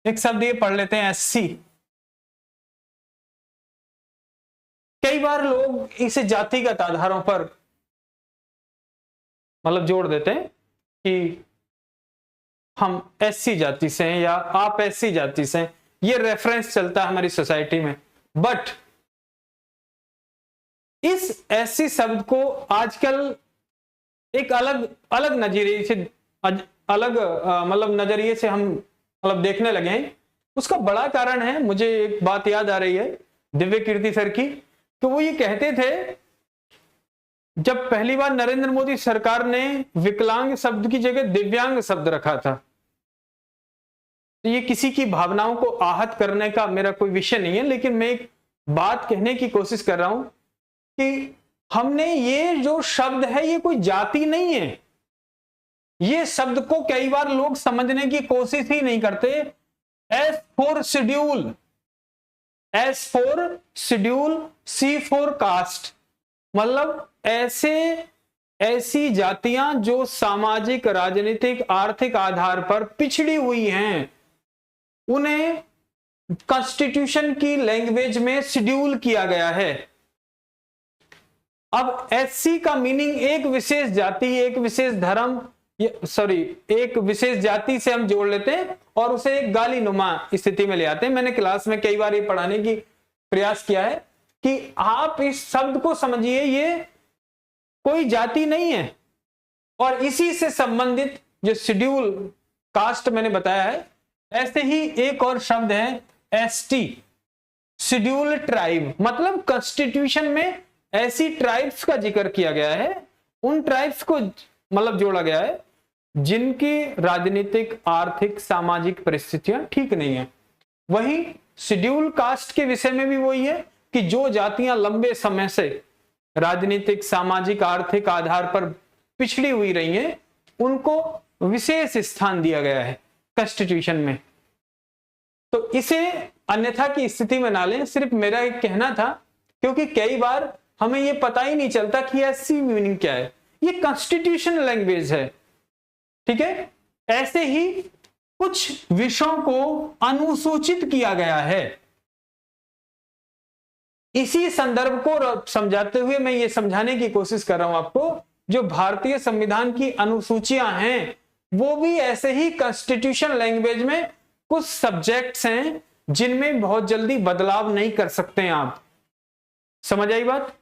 एक शब्द ये पढ़ लेते हैं एससी। कई बार लोग इसे जातिगत आधारों पर मतलब जोड़ देते हैं कि हम एससी जाति से हैं या आप एससी जाति से हैं, ये रेफरेंस चलता है हमारी सोसाइटी में। बट इस एससी शब्द को आजकल एक अलग अलग नजरिए से अलग मतलब नजरिए से हम मतलब देखने लगे हैं। उसका बड़ा कारण है, मुझे एक बात याद आ रही है दिव्य कीर्ति सर की, तो वो ये कहते थे जब पहली बार नरेंद्र मोदी सरकार ने विकलांग शब्द की जगह दिव्यांग शब्द रखा था, तो ये किसी की भावनाओं को आहत करने का मेरा कोई विषय नहीं है, लेकिन मैं एक बात कहने की कोशिश कर रहा हूं कि हमने ये जो शब्द है ये कोई जाति नहीं है। ये शब्द को कई बार लोग समझने की कोशिश ही नहीं करते। S for schedule, S for schedule, C for caste, मतलब ऐसी जातियां जो सामाजिक, राजनीतिक, आर्थिक आधार पर पिछड़ी हुई हैं, उन्हें कॉन्स्टिट्यूशन की लैंग्वेज में शेड्यूल किया गया है। अब एससी का मीनिंग एक विशेष जाति, एक विशेष धर्म, एक विशेष जाति से हम जोड़ लेते हैं और उसे एक गालीनुमा स्थिति में ले आते हैं। मैंने क्लास में कई बार ये पढ़ाने की प्रयास किया है कि आप इस शब्द को समझिए, ये कोई जाति नहीं है। और इसी से संबंधित जो शेड्यूल कास्ट मैंने बताया है, ऐसे ही एक और शब्द है एसटी, शेड्यूल ट्राइब, मतलब कॉन्स्टिट्यूशन में ऐसी ट्राइब्स का जिक्र किया गया है, उन ट्राइब्स को मतलब जोड़ा गया है जिनकी राजनीतिक, आर्थिक, सामाजिक परिस्थितियां ठीक नहीं है। वहीं शेड्यूल कास्ट के विषय में भी वही है कि जो जातियां लंबे समय से राजनीतिक, सामाजिक, आर्थिक आधार पर पिछड़ी हुई रही हैं, उनको विशेष स्थान दिया गया है कॉन्स्टिट्यूशन में। तो इसे अन्यथा की स्थिति में ना लें, सिर्फ मेरा एक कहना था, क्योंकि कई बार हमें यह पता ही नहीं चलता कि एससी मीनिंग क्या है। ये कॉन्स्टिट्यूशन लैंग्वेज है, ठीक है। ऐसे ही कुछ विषयों को अनुसूचित किया गया है। इसी संदर्भ को समझाते हुए मैं ये समझाने की कोशिश कर रहा हूं आपको, जो भारतीय संविधान की अनुसूचियां हैं वो भी ऐसे ही कॉन्स्टिट्यूशन लैंग्वेज में कुछ सब्जेक्ट्स हैं जिनमें बहुत जल्दी बदलाव नहीं कर सकते हैं आप। समझ आई बात?